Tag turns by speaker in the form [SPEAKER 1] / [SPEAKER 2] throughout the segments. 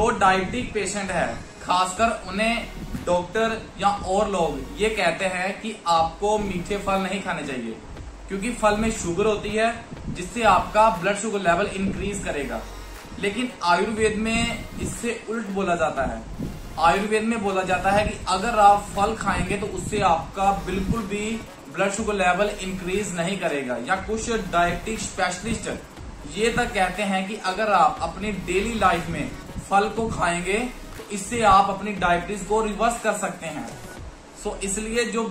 [SPEAKER 1] जो diabetic patient है खासकर उन्हें डॉक्टर या और लोग ये कहते हैं कि आपको मीठे फल नहीं खाने चाहिए क्योंकि फल में शुगर होती है जिससे आपका ब्लड शुगर लेवल इंक्रीज करेगा। लेकिन आयुर्वेद में इससे उल्ट बोला जाता है। आयुर्वेद में बोला जाता है कि अगर आप फल खाएंगे तो उससे आपका बिल्कुल भी ब्लड शुगर लेवल इंक्रीज नहीं करेगा। या कुछ डायबिटिक स्पेशलिस्ट ये तक कहते हैं कि अगर आप अपनी डेली लाइफ में फल को खाएंगे तो इससे आप अपनी डायबिटीज को रिवर्स कर सकते हैं। सो इसलिए जो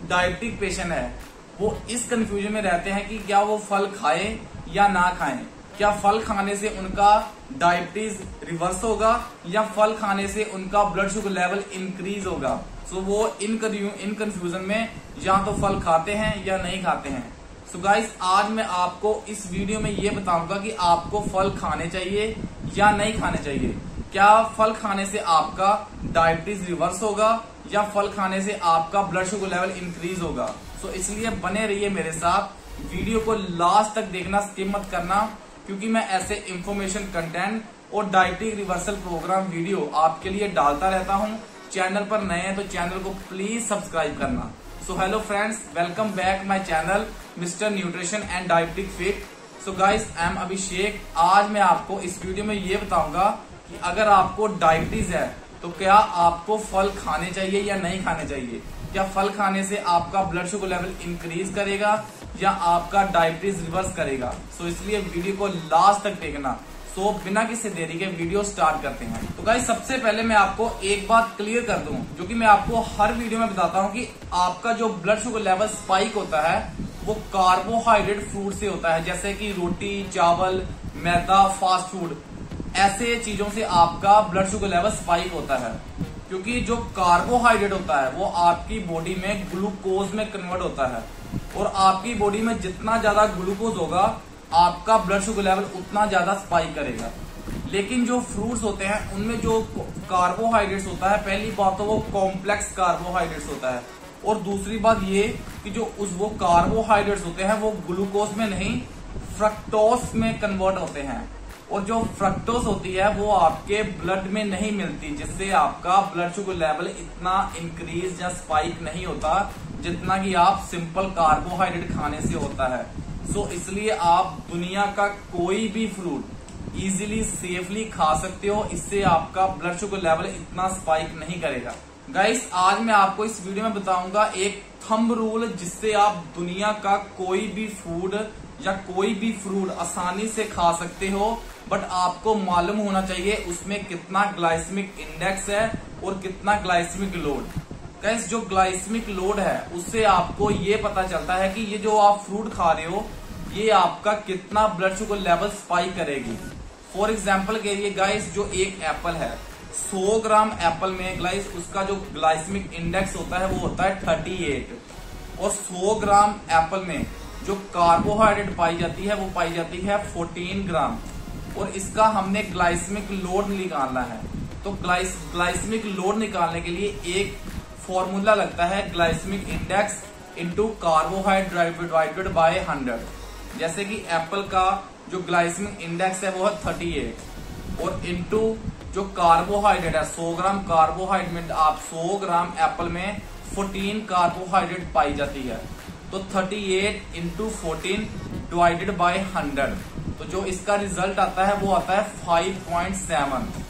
[SPEAKER 1] डायबिटिक पेशेंट है वो इस कंफ्यूजन में रहते हैं कि क्या वो फल खाए या ना खाएं। क्या फल खाने से उनका डायबिटीज रिवर्स होगा या फल खाने से उनका ब्लड शुगर लेवल इंक्रीज होगा। सो वो इन कंफ्यूजन में या तो फल खाते हैं या नहीं खाते हैं। सो गाइस आज मैं आपको इस वीडियो में ये बताऊंगा कि आपको फल खाने चाहिए या नहीं खाने चाहिए। क्या फल खाने से आपका डायबिटीज रिवर्स होगा या फल खाने से आपका ब्लड शुगर लेवल इंक्रीज होगा। सो इसलिए बने रहिए मेरे साथ, वीडियो को लास्ट तक देखना, स्किप मत करना, क्योंकि मैं ऐसे इंफॉर्मेशन कंटेंट और डायबिटिक रिवर्सल प्रोग्राम वीडियो आपके लिए डालता रहता हूं। चैनल पर नए हैं तो चैनल को प्लीज सब्सक्राइब करना। So hello friends, welcome back my channel mister nutrition and diabetic fit. So guys I am Abhishek. आज मैं आपको इस वीडियो में ये बताऊंगा कि अगर आपको डायबिटीज है तो क्या आपको फल खाने चाहिए या नहीं खाने चाहिए। क्या फल खाने से आपका ब्लड शुगर लेवल इंक्रीज करेगा या आपका डायबिटीज रिवर्स करेगा। सो इसलिए वीडियो को लास्ट तक देखना। सो बिना किसी देरी के वीडियो स्टार्ट करते हैं। तो गाइस सबसे पहले मैं आपको एक बात क्लियर कर दूं जो कि मैं आपको हर वीडियो में बताता हूं कि आपका जो ब्लड शुगर लेवल स्पाइक होता है वो कार्बोहाइड्रेट फूड से होता है, जैसे कि रोटी, चावल, मैदा, फास्ट फूड, ऐसे चीजों से आपका ब्लड शुगर लेवल स्पाइक होता है। क्योंकि जो कार्बोहाइड्रेट होता है वो आपकी बॉडी में ग्लूकोज में कन्वर्ट होता है और आपकी बॉडी में जितना ज्यादा ग्लूकोज होगा आपका ब्लड शुगर लेवल उतना ज्यादा स्पाइक करेगा। लेकिन जो फ्रूट्स होते हैं उनमें जो कार्बोहाइड्रेट्स होता है, पहली बात तो वो कॉम्प्लेक्स कार्बोहाइड्रेट्स होता है और दूसरी बात ये कि जो वो कार्बोहाइड्रेट्स होते हैं वो ग्लूकोज में नहीं फ्रक्टोज में कन्वर्ट होते हैं और जो फ्रक्टोज होती है वो आपके ब्लड में नहीं मिलती, जिससे आपका ब्लड शुगर लेवल इतना इंक्रीज या स्पाइक नहीं होता जितना कि आप सिंपल कार्बोहाइड्रेट खाने से होता है। सो इसलिए आप दुनिया का कोई भी फ्रूट इजीली सेफली खा सकते हो, इससे आपका ब्लड शुगर लेवल इतना स्पाइक नहीं करेगा। गाइस आज मैं आपको इस वीडियो में बताऊंगा एक थंब रूल जिससे आप दुनिया का कोई भी फूड या कोई भी फ्रूट आसानी से खा सकते हो, बट आपको मालूम होना चाहिए उसमें कितना ग्लाइसेमिक इंडेक्स है और कितना ग्लाइसेमिक लोड। गाइस जो ग्लाइसेमिक लोड है उससे आपको ये पता चलता है कि ये जो आप फ्रूट खा रहे हो ये आपका कितना ब्लड शुगर लेवल स्पाइक करेगी। फॉर एग्जाम्पल के लिए गाइस जो एक एप्पल है, 100 ग्राम एप्पल में गाइस उसका जो ग्लाइसेमिक इंडेक्स होता है वो होता है 38 और 100 ग्राम एप्पल में जो कार्बोहाइड्रेट पाई जाती है वो पाई जाती है 14 ग्राम और इसका हमने ग्लाइसेमिक लोड निकालना है। तो ग्लाइसेमिक लोड निकालने के लिए एक फॉर्मूला लगता है glycaemic index into carbohydrate divided by 100। जैसे कि एप्पल का जो ग्लाइसेमिक इंडेक्स है वो है 38 और इनटू जो कार्बोहाइड्रेट है 100 ग्राम कार्बोहाइड्रेट, आप 100 ग्राम एप्पल में 14 कार्बोहाइड्रेट पाई जाती है तो 38 इंटू 14 डिवाइडेड बाय 100। तो जो इसका रिजल्ट आता है वो आता है 5.7।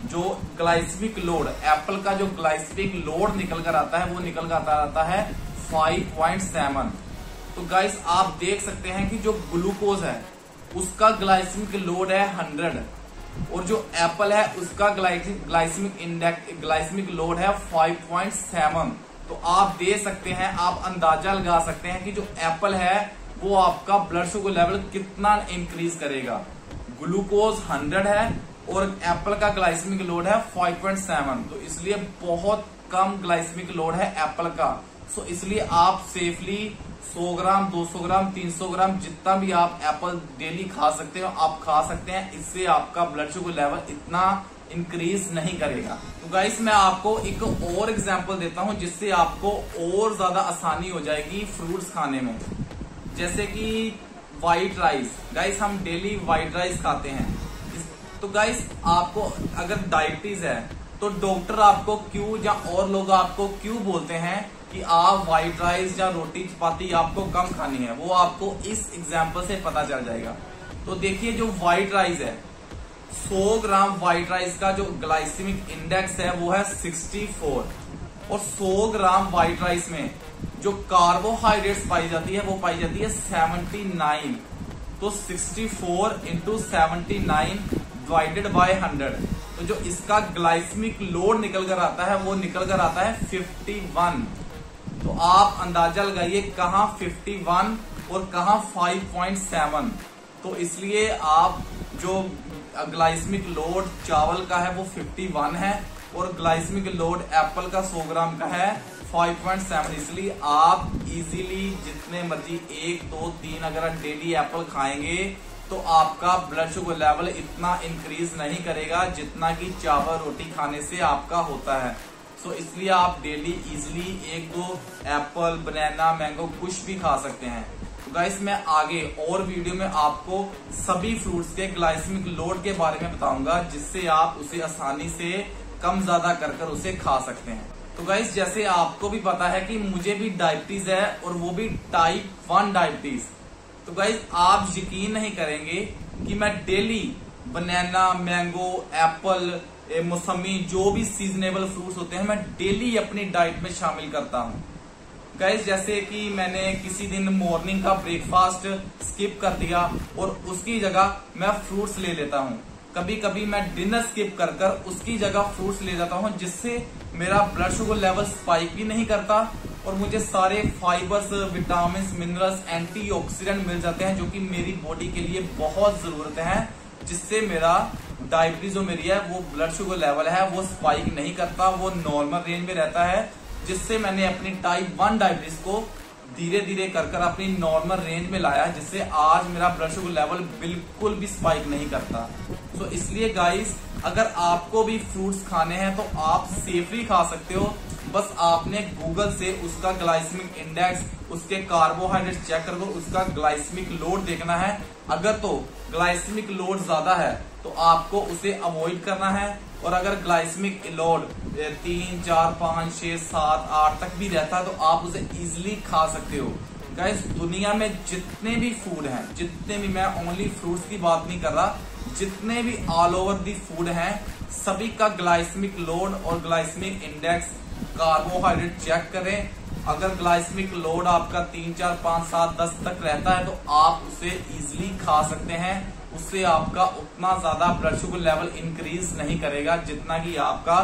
[SPEAKER 1] जो ग्लाइसेमिक लोड एप्पल का जो ग्लाइसेमिक लोड निकल कर आता है वो निकल कर आता है 5.7। तो गाइस आप देख सकते हैं कि जो ग्लूकोज है उसका ग्लाइसेमिक लोड है 100 और जो एप्पल है उसका ग्लाइसेमिक इंडेक्स ग्लाइसेमिक लोड है 5.7। तो आप दे सकते हैं, आप अंदाजा लगा सकते हैं कि जो एप्पल है वो आपका ब्लड शुगर लेवल कितना इंक्रीज करेगा। ग्लूकोज 100 है और एप्पल का ग्लाइसेमिक लोड है 5.7, तो इसलिए बहुत कम ग्लाइसेमिक लोड है एप्पल का। सो इसलिए आप सेफली 100 ग्राम, 200 ग्राम, 300 ग्राम जितना भी आप एप्पल डेली खा सकते हो आप खा सकते हैं, इससे आपका ब्लड शुगर लेवल इतना इंक्रीज नहीं करेगा। तो गाइस मैं आपको एक और एग्जांपल देता हूं जिससे आपको और ज्यादा आसानी हो जाएगी फ्रूट्स खाने में। जैसे कि व्हाइट राइस, गाइस हम डेली व्हाइट राइस खाते हैं। तो गाइस आपको अगर डायबिटीज है तो डॉक्टर आपको क्यों या और लोग आपको क्यों बोलते हैं कि आप व्हाइट राइस या रोटी चपाती आपको कम खानी है, वो आपको इस एग्जाम्पल से पता चल जाएगा। तो देखिए जो व्हाइट राइस है, 100 ग्राम व्हाइट राइस का जो ग्लाइसेमिक इंडेक्स है वो है 64, और 100 ग्राम व्हाइट राइस में जो कार्बोहाइड्रेट्स पाई जाती है वो पाई जाती है 79। तो 64 इंटू 79 डिवाइडेड बाय 100, तो जो इसका ग्लाइसेमिक लोड निकल कर आता है वो निकल कर आता है 51। तो आप अंदाजा लगाइए कहां 51 और कहां 5.7। तो इसलिए आप जो ग्लाइसेमिक लोड चावल का है वो 51 है, और ग्लाइसेमिक लोड एप्पल का 100 ग्राम का है 5.7। इसलिए आप इजीली जितने मर्जी 1, 2, 3 अगर डेली एप्पल खाएंगे तो आपका ब्लड शुगर लेवल इतना इंक्रीज नहीं करेगा जितना कि चावल रोटी खाने से आपका होता है। सो इसलिए आप डेली इजीली 1-2 एप्पल, बनाना, मैंगो कुछ भी खा सकते हैं। तो गाइस मैं आगे और वीडियो में आपको सभी फ्रूट्स के ग्लाइसेमिक लोड के बारे में बताऊंगा, जिससे आप उसे आसानी से कम ज्यादा कर उसे खा सकते हैं। तो गाइस जैसे आपको भी पता है कि मुझे भी डायबिटीज है, और वो भी टाइप 1 डायबिटीज। तो गाइस आप यकीन नहीं करेंगे कि मैं डेली बनाना, मैंगो, एप्पल, मौसमी, जो भी सीजनेबल फ्रूट्स होते हैं मैं डेली अपनी डाइट में शामिल करता हूँ। गाइस जैसे कि मैंने किसी दिन मॉर्निंग का ब्रेकफास्ट स्किप कर दिया और उसकी जगह मैं फ्रूट्स ले लेता हूँ। कभी कभी मैं डिनर स्किप कर उसकी जगह फ्रूट्स ले जाता हूँ, जिससे मेरा ब्लड शुगर लेवल स्पाइक भी नहीं करता और मुझे सारे फाइबर्स, विटामिन, मिनरल्स, एंटीऑक्सीडेंट मिल जाते हैं, जो कि मेरी बॉडी के लिए बहुत जरूरत है, जिससे मेरा डायबिटीज जो मेरी है वो ब्लड शुगर लेवल है वो स्पाइक नहीं करता, वो नॉर्मल रेंज में रहता है, जिससे मैंने अपनी टाइप 1 डायबिटीज को धीरे धीरे कर अपनी नॉर्मल रेंज में लाया, जिससे आज मेरा ब्लड शुगर लेवल बिल्कुल भी स्पाइक नहीं करता। तो इसलिए गाइस अगर आपको भी फ्रूट्स खाने हैं तो आप सेफली खा सकते हो। बस आपने गूगल से उसका ग्लाइसेमिक इंडेक्स, उसके कार्बोहाइड्रेट चेक करके उसका ग्लाइसेमिक लोड देखना है। अगर तो ग्लाइसेमिक लोड ज्यादा है तो आपको उसे अवॉइड करना है, और अगर ग्लाइसेमिक लोड 3, 4, 5, 6, 7, 8 तक भी रहता है तो आप उसे इजीली खा सकते हो। गाइस दुनिया में जितने भी फूड हैं, जितने भी, मैं ओनली फ्रूट्स की बात नहीं कर रहा, जितने भी ऑल ओवर दी फूड हैं सभी का ग्लाइसेमिक लोड और ग्लाइसेमिक इंडेक्स, कार्बोहाइड्रेट चेक करें। अगर ग्लाइसेमिक लोड आपका 3, 4, 5, 7, 10 तक रहता है तो आप उसे इजीली खा सकते हैं। उससे आपका उतना ज्यादा ब्लड शुगर लेवल इंक्रीज नहीं करेगा जितना कि आपका,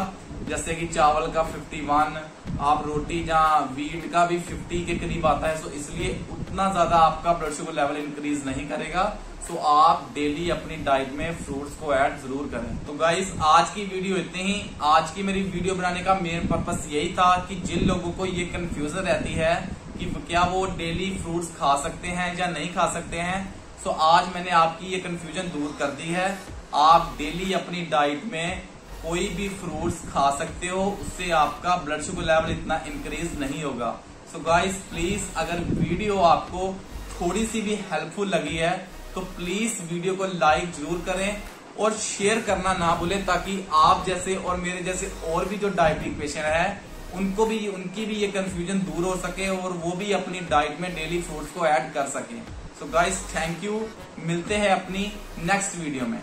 [SPEAKER 1] जैसे कि चावल का 51, आप रोटी या व्हीट का भी 50 के करीब आता है। सो इसलिए उतना ज्यादा आपका ब्लड शुगर लेवल इंक्रीज नहीं करेगा। सो आप डेली अपनी डाइट में फ्रूट्स को ऐड जरूर करें। तो गाइस आज की वीडियो इतनी ही। आज की मेरी वीडियो बनाने का मेन पर्पस यही था कि जिन लोगों को ये कंफ्यूजन रहती है कि क्या वो डेली फ्रूट्स खा सकते हैं या नहीं खा सकते हैं, सो आज मैंने आपकी ये कंफ्यूजन दूर कर दी है। आप डेली अपनी डाइट में कोई भी फ्रूट्स खा सकते हो, उससे आपका ब्लड शुगर लेवल इतना इंक्रीज नहीं होगा। सो गाइस प्लीज अगर वीडियो आपको थोड़ी सी भी हेल्पफुल लगी है तो प्लीज वीडियो को लाइक जरूर करें और शेयर करना ना भूलें, ताकि आप जैसे और मेरे जैसे और भी जो डायबिटिक पेशेंट है उनकी भी ये कंफ्यूजन दूर हो सके और वो भी अपनी डाइट में डेली फ्रूट्स को ऐड कर सकें। सो गाइस थैंक यू, मिलते हैं अपनी नेक्स्ट वीडियो में।